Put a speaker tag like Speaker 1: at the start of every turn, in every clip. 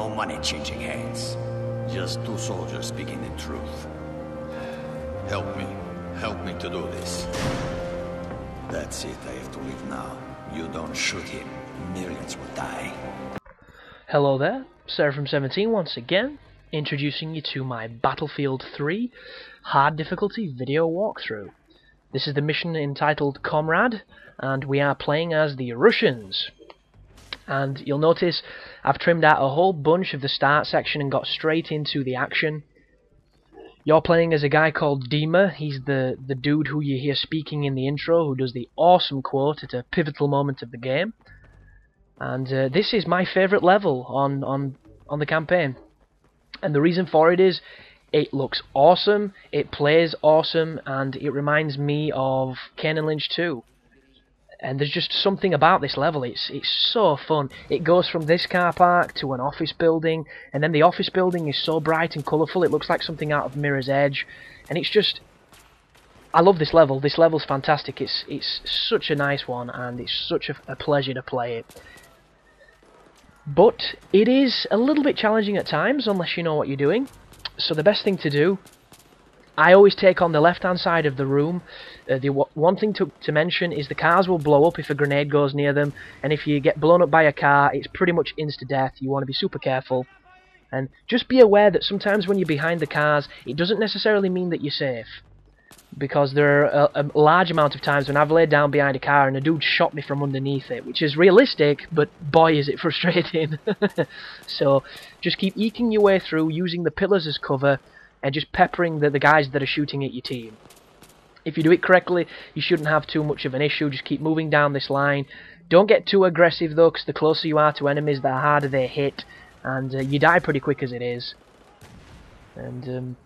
Speaker 1: no money changing hands. Just two soldiers speaking the truth. Help me. Help me to do this. That's it, I have to leave now. You don't shoot him, millions will die.
Speaker 2: Hello there, Seraphim17 once again, introducing you to my Battlefield 3 hard difficulty video walkthrough. This is the mission entitled Comrade, and we are playing as the Russians. And you'll notice I've trimmed out a whole bunch of the start section and got straight into the action. You're playing as a guy called Dima. He's the dude who you hear speaking in the intro, who does the awesome quote at a pivotal moment of the game. And this is my favourite level on the campaign. And the reason for it is, it looks awesome, it plays awesome, and it reminds me of Kane and Lynch 2. And there's just something about this level, it's so fun. It goes from this car park to an office building, and then the office building is so bright and colourful, it looks like something out of Mirror's Edge. And it's just... I love this level. This level's fantastic. It's such a nice one, and it's such a pleasure to play it. But it is a little bit challenging at times, unless you know what you're doing. So the best thing to do, I always take on the left-hand side of the room. One thing to mention is the cars will blow up if a grenade goes near them, and if you get blown up by a car, it's pretty much insta-death. You want to be super careful. And just be aware that sometimes when you're behind the cars, it doesn't necessarily mean that you're safe. Because there are a large amount of times when I've laid down behind a car and a dude shot me from underneath it, which is realistic, but boy is it frustrating. So just keep eking your way through, using the pillars as cover, and just peppering the guys that are shooting at your team. If you do it correctly, you shouldn't have too much of an issue. Just keep moving down this line. Don't get too aggressive though, because the closer you are to enemies, the harder they hit, and you die pretty quick as it is. And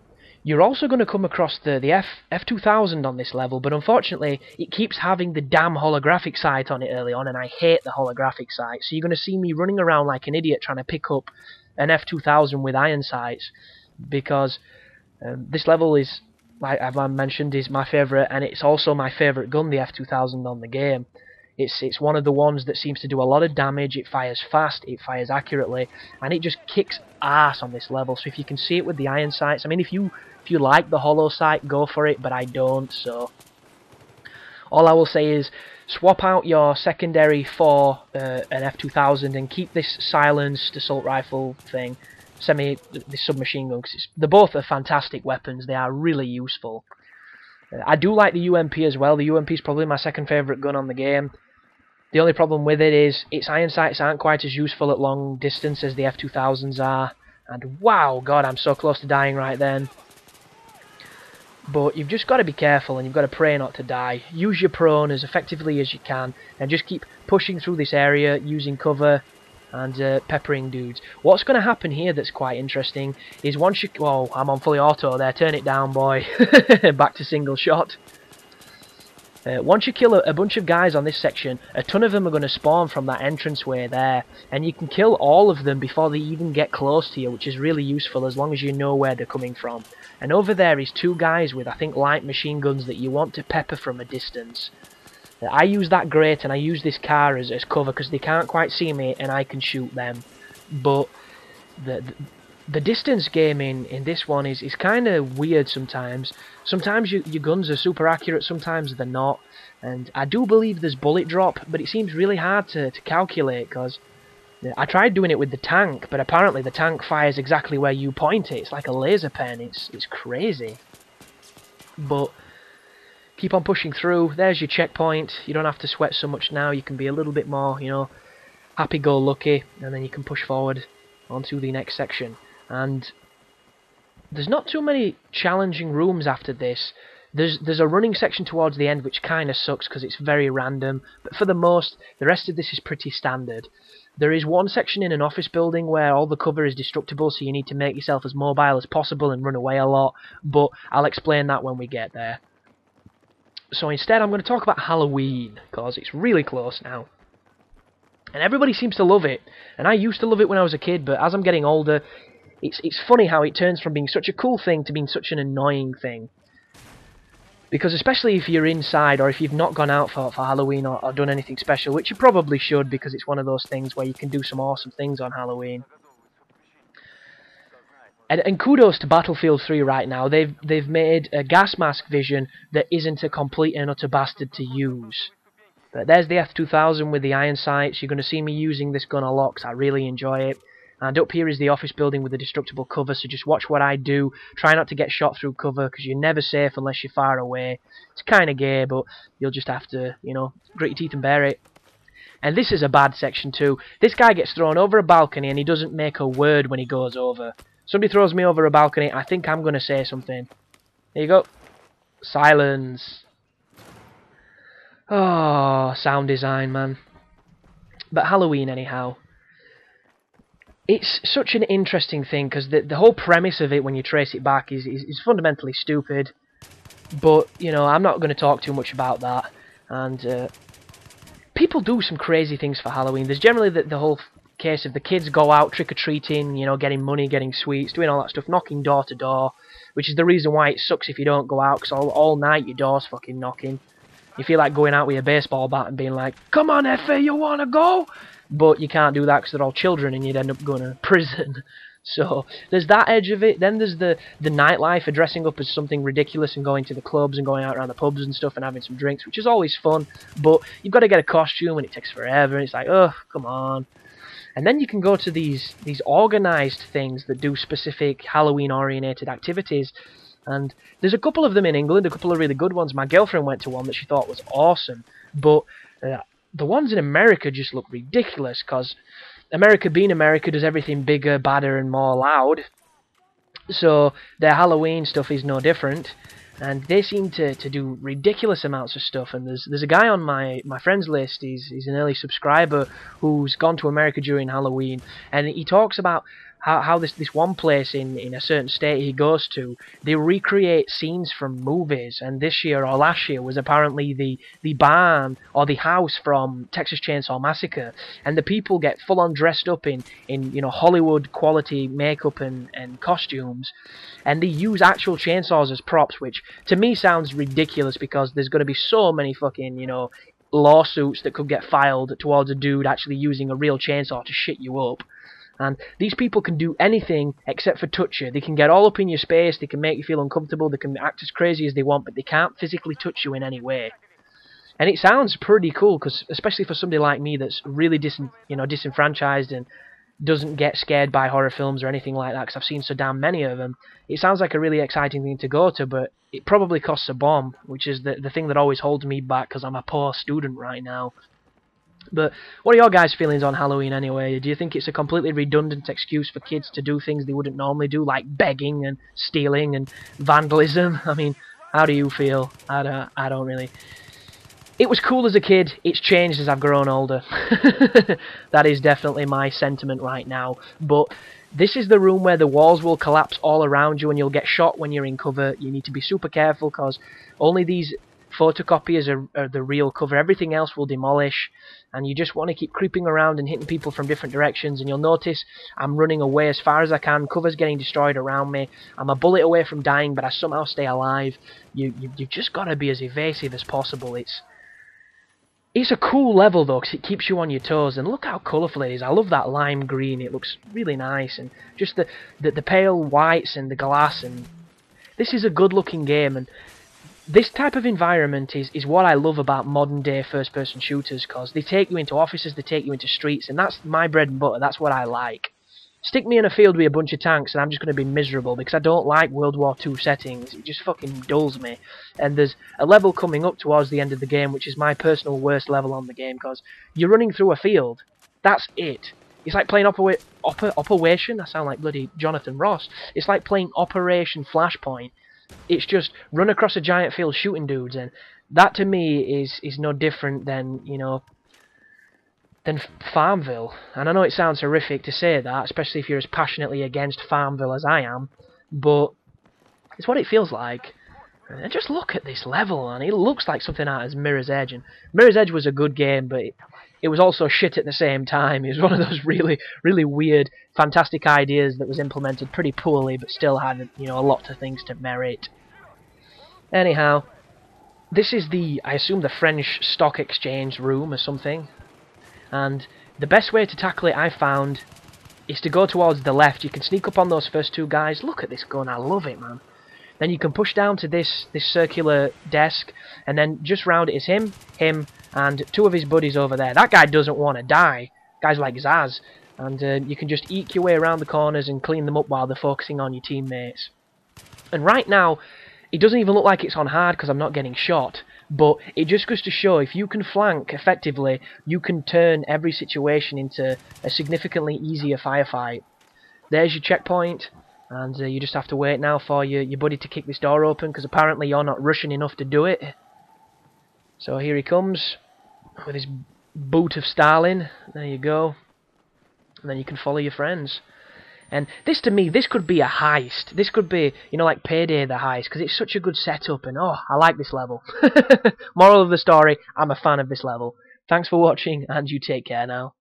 Speaker 2: you're also going to come across the F2000 on this level, but unfortunately it keeps having the damn holographic sight on it early on, and I hate the holographic sight. So you're going to see me running around like an idiot trying to pick up an F2000 with iron sights, because this level is, like I've mentioned, is my favourite, and it's also my favourite gun, the F2000 on the game. It's one of the ones that seems to do a lot of damage, it fires fast, it fires accurately, and it just kicks ass on this level. So if you can see it with the iron sights, I mean, if you like the holo sight, go for it, but I don't, so... All I will say is, swap out your secondary for an F2000 and keep this silenced assault rifle thing, this submachine gun, because they're both are fantastic weapons, they are really useful. I do like the UMP as well. The UMP is probably my second favourite gun on the game. The only problem with it is its iron sights aren't quite as useful at long distance as the F2000s are. And wow, God, I'm so close to dying right then. But you've just got to be careful, and you've got to pray not to die. Use your prone as effectively as you can, and just keep pushing through this area, using cover, and peppering dudes. What's going to happen here that's quite interesting is once you... Oh, I'm on fully auto there. Turn it down, boy. Back to single shot. Once you kill a bunch of guys on this section, a ton of them are going to spawn from that entranceway there, and you can kill all of them before they even get close to you, which is really useful as long as you know where they're coming from. And over there is two guys with, I think, light machine guns that you want to pepper from a distance. I use that grate, and I use this car as cover because they can't quite see me and I can shoot them. But the distance game in this one is kind of weird sometimes. Sometimes your guns are super accurate, sometimes they're not. And I do believe there's bullet drop, but it seems really hard to calculate, because I tried doing it with the tank, but apparently the tank fires exactly where you point it. It's like a laser pen, it's crazy. But keep on pushing through. There's your checkpoint. You don't have to sweat so much now. You can be a little bit more, you know, happy-go-lucky, and then you can push forward onto the next section. And there's not too many challenging rooms after this. There's a running section towards the end which kind of sucks because it's very random, but for the most, the rest of this is pretty standard. There is one section in an office building where all the cover is destructible, so you need to make yourself as mobile as possible and run away a lot, but I'll explain that when we get there. So instead I'm going to talk about Halloween, because it's really close now. And everybody seems to love it, and I used to love it when I was a kid, but as I'm getting older, it's funny how it turns from being such a cool thing to being such an annoying thing. Because especially if you're inside, or if you've not gone out for Halloween or done anything special, which you probably should, because it's one of those things where you can do some awesome things on Halloween. And kudos to Battlefield 3 right now. They've made a gas mask vision that isn't a complete and utter bastard to use. But there's the F2000 with the iron sights. You're going to see me using this gun a lot because I really enjoy it. And up here is the office building with the destructible cover, so just watch what I do. Try not to get shot through cover because you're never safe unless you're far away. It's kind of gay, but you'll just have to, you know, grit your teeth and bear it. And this is a bad section too. This guy gets thrown over a balcony and he doesn't make a word when he goes over. Somebody throws me over a balcony, I think I'm going to say something. There you go. Silence. Oh, sound design, man. But Halloween, anyhow. It's such an interesting thing, because the whole premise of it, when you trace it back, is fundamentally stupid. But, you know, I'm not going to talk too much about that. And people do some crazy things for Halloween. There's generally the whole case of the kids go out trick-or-treating, you know, getting money, getting sweets, doing all that stuff, knocking door to door, which is the reason why it sucks if you don't go out, because all night your door's fucking knocking. You feel like going out with a baseball bat and being like, come on Effie, you wanna go? But you can't do that because they're all children and you'd end up going to prison. So there's that edge of it. Then there's the nightlife of dressing up as something ridiculous and going to the clubs and going out around the pubs and stuff and having some drinks, which is always fun. But you've got to get a costume and it takes forever. And it's like, oh, come on. And then you can go to these organised things that do specific Halloween-orientated activities. And there's a couple of them in England, a couple of really good ones. My girlfriend went to one that she thought was awesome. But the ones in America just look ridiculous, because America being America does everything bigger, badder, and more loud. So their Halloween stuff is no different. And they seem to do ridiculous amounts of stuff. And there's a guy on my friends list, he's an early subscriber, who's gone to America during Halloween. And he talks about how this one place in a certain state he goes to, they recreate scenes from movies. And this year or last year was apparently the barn or the house from Texas Chainsaw Massacre. And the people get full on dressed up in you know, Hollywood quality makeup and costumes. And they use actual chainsaws as props, which to me sounds ridiculous, because there's going to be so many fucking, you know, lawsuits that could get filed towards a dude actually using a real chainsaw to shit you up. And these people can do anything except for touch you. They can get all up in your space, they can make you feel uncomfortable, they can act as crazy as they want, but they can't physically touch you in any way. And it sounds pretty cool, because especially for somebody like me that's really disenfranchised and doesn't get scared by horror films or anything like that, because I've seen so damn many of them, it sounds like a really exciting thing to go to, but it probably costs a bomb, which is the thing that always holds me back, because I'm a poor student right now. But what are your guys' feelings on Halloween anyway? Do you think it's a completely redundant excuse for kids to do things they wouldn't normally do, like begging and stealing and vandalism? I mean, how do you feel? I don't really. It was cool as a kid, it's changed as I've grown older. That is definitely my sentiment right now. But this is the room where the walls will collapse all around you and you'll get shot when you're in cover. You need to be super careful, because only these photocopiers are the real cover. Everything else will demolish, and you just want to keep creeping around and hitting people from different directions. And you'll notice I'm running away as far as I can. Cover's getting destroyed around me. I'm a bullet away from dying, but I somehow stay alive. You've just got to be as evasive as possible. It's a cool level though, because it keeps you on your toes, and look how colourful it is. I love that lime green, it looks really nice, and just the pale whites and the glass, and this is a good looking game. And this type of environment is what I love about modern day first person shooters, because they take you into offices, they take you into streets, and that's my bread and butter, that's what I like. Stick me in a field with a bunch of tanks and I'm just going to be miserable, because I don't like World War II settings. It just fucking dulls me. And there's a level coming up towards the end of the game, which is my personal worst level on the game, because you're running through a field. That's it. It's like playing Operation. I sound like bloody Jonathan Ross. It's like playing Operation Flashpoint. It's just run across a giant field shooting dudes, and that to me is no different than, you know, than Farmville. And I know it sounds horrific to say that, especially if you're as passionately against Farmville as I am, but it's what it feels like. And just look at this level, and it looks like something out of Mirror's Edge. And Mirror's Edge was a good game, but it was also shit at the same time. It was one of those really, really weird, fantastic ideas that was implemented pretty poorly, but still had, you know, a lot of things to merit. Anyhow, this is I assume the French Stock Exchange room or something. And the best way to tackle it, I found, is to go towards the left. You can sneak up on those first two guys. Look at this gun, I love it, man. Then you can push down to this circular desk, and then just round it is him, and two of his buddies over there. That guy doesn't want to die. Guys like Zaz. And you can just eke your way around the corners and clean them up while they're focusing on your teammates. And right now, it doesn't even look like it's on hard because I'm not getting shot. But it just goes to show, if you can flank effectively, you can turn every situation into a significantly easier firefight. There's your checkpoint, and you just have to wait now for your buddy to kick this door open, because apparently you're not rushing enough to do it. So here he comes, with his boot of Stalin. There you go. And then you can follow your friends. And this, to me, this could be a heist. This could be, you know, like Payday the heist, because it's such a good setup, and oh, I like this level. Moral of the story, I'm a fan of this level. Thanks for watching, and you take care now.